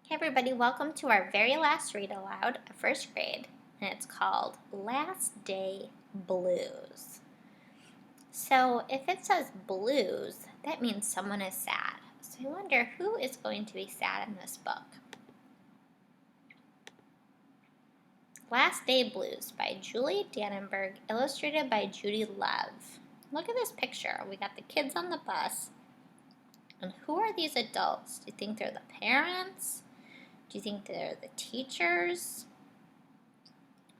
Hey everybody, welcome to our very last read aloud of first grade, and it's called Last Day Blues. So if it says blues, that means someone is sad. So I wonder who is going to be sad in this book. Last Day Blues by Julie Dannenberg, illustrated by Judy Love. Look at this picture. We got the kids on the bus. And who are these adults? Do you think they're the parents? Do you think they're the teachers?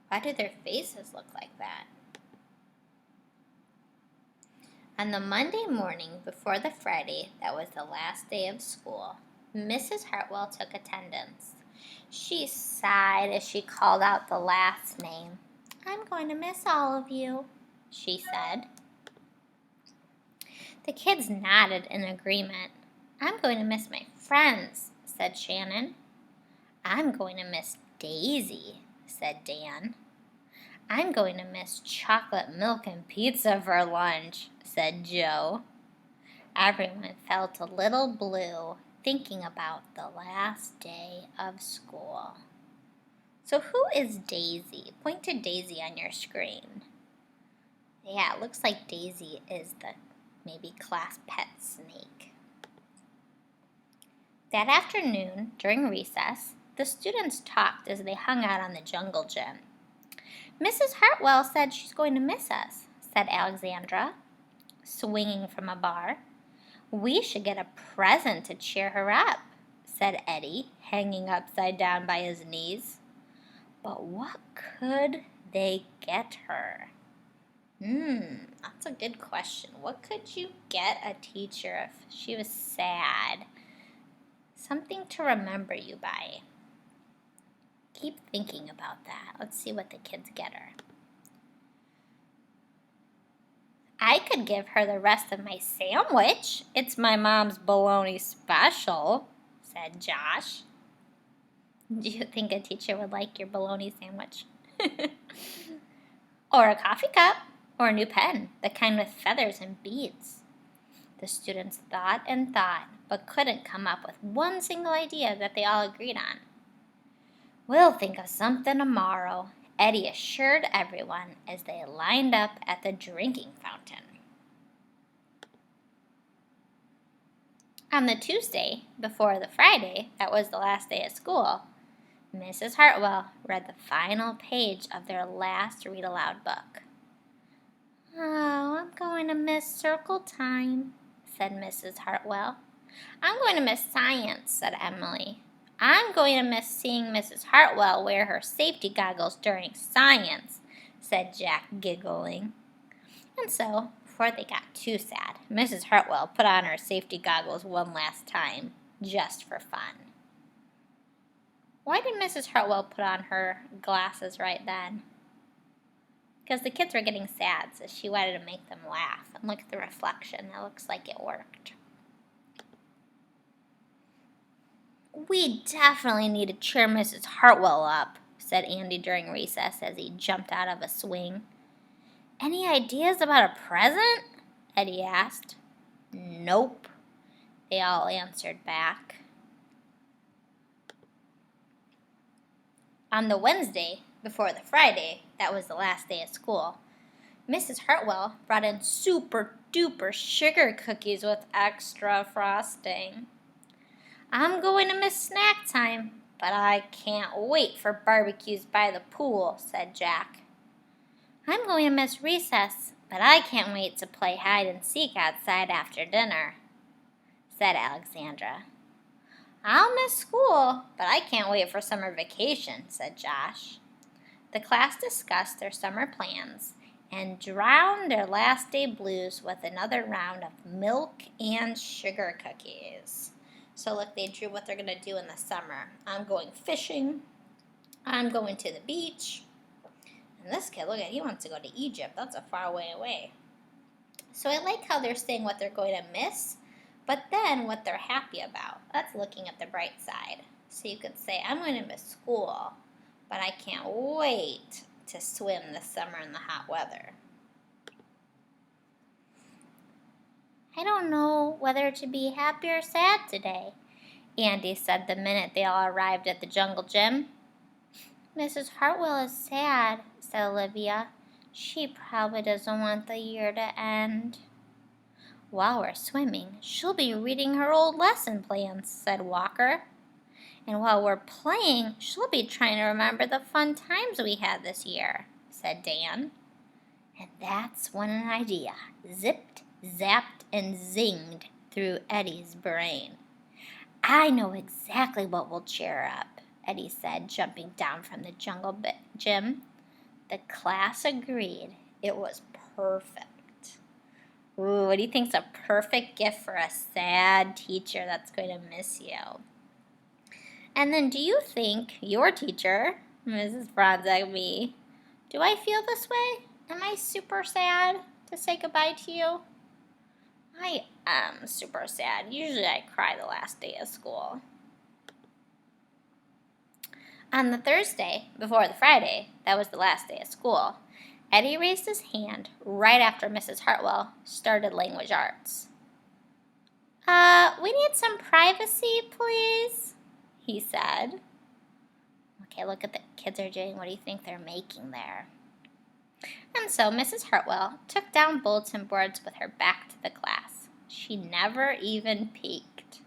Why do their faces look like that? On the Monday morning before the Friday that was the last day of school, Mrs. Hartwell took attendance. She sighed as she called out the last name. "I'm going to miss all of you," she said. The kids nodded in agreement. "I'm going to miss my friends," said Shannon. "I'm going to miss Daisy," said Dan. "I'm going to miss chocolate milk and pizza for lunch," said Joe. Everyone felt a little blue thinking about the last day of school. So who is Daisy? Point to Daisy on your screen. Yeah, it looks like Daisy is the maybe class pet snake. That afternoon, during recess, the students talked as they hung out on the jungle gym. "Mrs. Hartwell said she's going to miss us," said Alexandra, swinging from a bar. "We should get a present to cheer her up," said Eddie, hanging upside down by his knees. But what could they get her? That's a good question. What could you get a teacher if she was sad? Something to remember you by. Keep thinking about that. Let's see what the kids get her. "I could give her the rest of my sandwich. It's my mom's bologna special," said Josh. Do you think a teacher would like your bologna sandwich? Or a coffee cup, or a new pen, the kind with feathers and beads. The students thought and thought, but couldn't come up with one single idea that they all agreed on. "We'll think of something tomorrow," Eddie assured everyone as they lined up at the drinking fountain. On the Tuesday, before the Friday that was the last day of school, Mrs. Hartwell read the final page of their last read-aloud book. "Oh, I'm going to miss circle time," said Mrs. Hartwell. "I'm going to miss science," said Emily. "I'm going to miss seeing Mrs. Hartwell wear her safety goggles during science," said Jack, giggling. And so, before they got too sad, Mrs. Hartwell put on her safety goggles one last time, just for fun. Why did Mrs. Hartwell put on her glasses right then? Because the kids were getting sad, so she wanted to make them laugh. And look at the reflection. It looks like it worked. "We definitely need to cheer Mrs. Hartwell up," said Andy during recess as he jumped out of a swing. "Any ideas about a present?" Eddie asked. "Nope," they all answered back. On the Wednesday, before the Friday, that was the last day of school, Mrs. Hartwell brought in super-duper sugar cookies with extra frosting. "I'm going to miss snack time, but I can't wait for barbecues by the pool," said Jack. "I'm going to miss recess, but I can't wait to play hide and seek outside after dinner," said Alexandra. "I'll miss school, but I can't wait for summer vacation," said Josh. The class discussed their summer plans and drowned their last day blues with another round of milk and sugar cookies. So look, they drew what they're going to do in the summer. "I'm going fishing. I'm going to the beach." And this kid, look at, he wants to go to Egypt. That's a far way away. So I like how they're saying what they're going to miss, but then what they're happy about. That's looking at the bright side. So you could say, "I'm going to miss school, but I can't wait to swim this summer in the hot weather." "I don't know whether to be happy or sad today. Andy said the minute they all arrived at the jungle gym. Mrs. Hartwell is sad, said Olivia. She probably doesn't want the year to end. While we're swimming, she'll be reading her old lesson plans, said Walker. And while we're playing, she'll be trying to remember the fun times we had this year, said Dan. And that's when an idea zipped, zapped, and zinged through Eddie's brain. I know exactly what will cheer her up, Eddie said, jumping down from the jungle gym. The class agreed. It was perfect. Ooh, what do you think's a perfect gift for a sad teacher that's going to miss you? And then do you think your teacher, Mrs. Bronzegby, do I feel this way? Am I super sad to say goodbye to you? I am super sad. Usually I cry the last day of school. On the Thursday, before the Friday, that was the last day of school, Eddie raised his hand right after Mrs. Hartwell started language arts. We need some privacy, please, he said. Okay, look at the kids are doing. What do you think they're making there? And so Mrs. Hartwell took down bulletin boards with her back to the class. She never even peeked.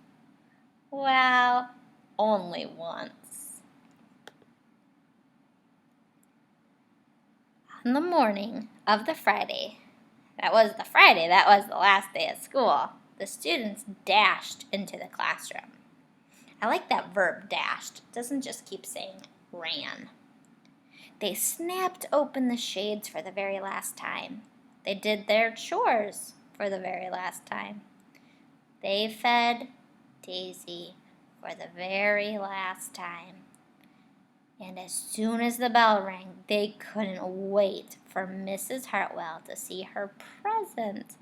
Well, only once. On the morning of the Friday, that was the last day of school, the students dashed into the classroom. I like that verb, dashed. It doesn't just keep saying ran. They snapped open the shades for the very last time. They did their chores for the very last time. They fed Daisy for the very last time. And as soon as the bell rang, they couldn't wait for Mrs. Hartwell to see her present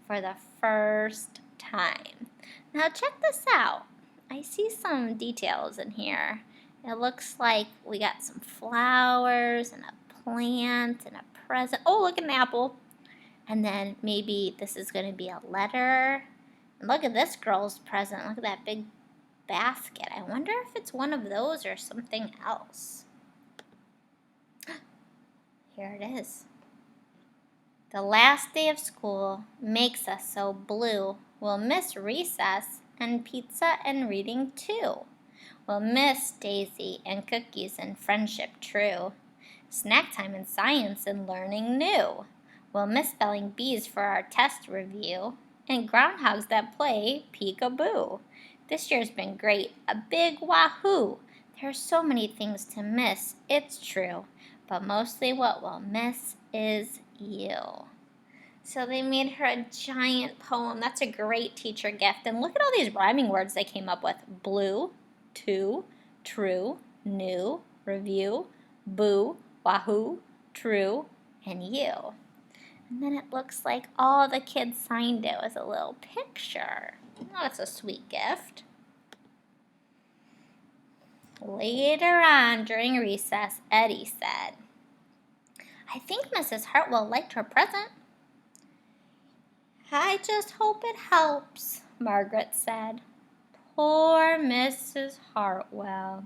for the first time. Now check this out. I see some details in here. It looks like we got some flowers and a plant and a present. Oh, look at an apple. And then maybe this is going to be a letter. And look at this girl's present. Look at that big basket. I wonder if it's one of those or something else. Here it is. The last day of school makes us so blue. We'll miss recess and pizza and reading too. We'll miss Daisy and cookies and friendship true. Snack time and science and learning new. We'll miss spelling bees for our test review. And groundhogs that play peekaboo. This year's been great, a big wahoo. There are so many things to miss, it's true. But mostly what we'll miss is you. So they made her a giant poem. That's a great teacher gift. And look at all these rhyming words they came up with. Blue, two, true, new, review, boo, wahoo, true, and you. And then it looks like all the kids signed it with a little picture. Oh, that's a sweet gift. Later on during recess, Eddie said, I think Mrs. Hartwell liked her present. I just hope it helps, Margaret said. Poor Mrs. Hartwell,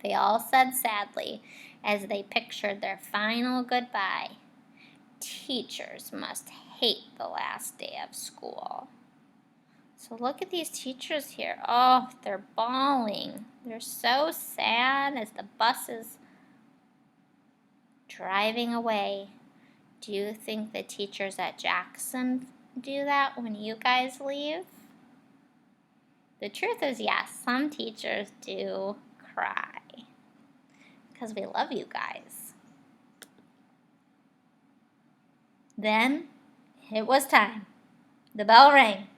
they all said sadly as they pictured their final goodbye. Teachers must hate the last day of school. So look at these teachers here. Oh, they're bawling. They're so sad as the bus is driving away. Do you think the teachers at Jackson do that when you guys leave? The truth is, yes, some teachers do cry because we love you guys. Then it was time. The bell rang.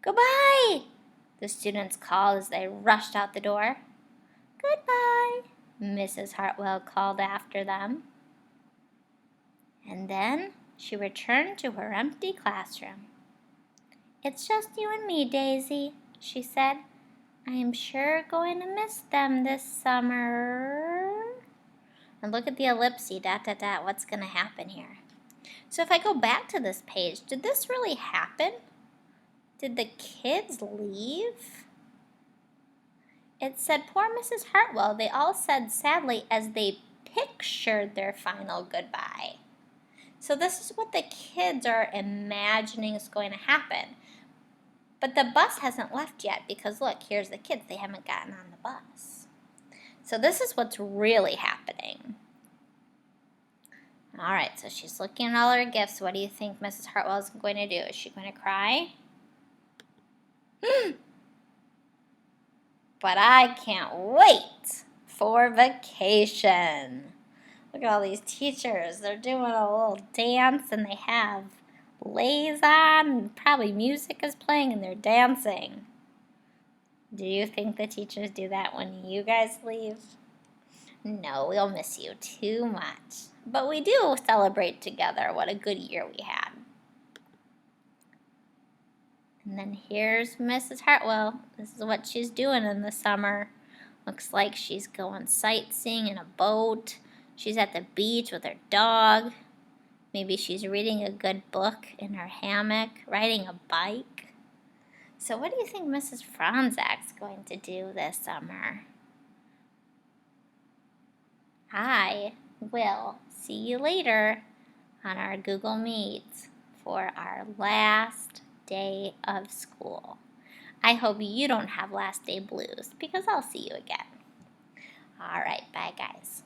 Goodbye, the students called as they rushed out the door. Goodbye, Mrs. Hartwell called after them. And then she returned to her empty classroom. It's just you and me, Daisy, she said. I am sure going to miss them this summer. And look at the ellipse, ... What's going to happen here? So if I go back to this page, did this really happen? Did the kids leave? It said, poor Mrs. Hartwell, they all said sadly as they pictured their final goodbye. So this is what the kids are imagining is going to happen. But the bus hasn't left yet because look, here's the kids. They haven't gotten on the bus. So this is what's really happening. All right, so she's looking at all her gifts. What do you think Mrs. Hartwell is going to do? Is she going to cry? But I can't wait for vacation. Look at all these teachers. They're doing a little dance and they have leis on and probably music is playing and they're dancing. Do you think the teachers do that when you guys leave? No, we'll miss you too much. But we do celebrate together what a good year we had. And then here's Mrs. Hartwell. This is what she's doing in the summer. Looks like she's going sightseeing in a boat. She's at the beach with her dog. Maybe she's reading a good book in her hammock, riding a bike. So what do you think Mrs. Franzak's going to do this summer? I will see you later on our Google Meet for our last day of school. I hope you don't have last day blues because I'll see you again. All right, bye guys.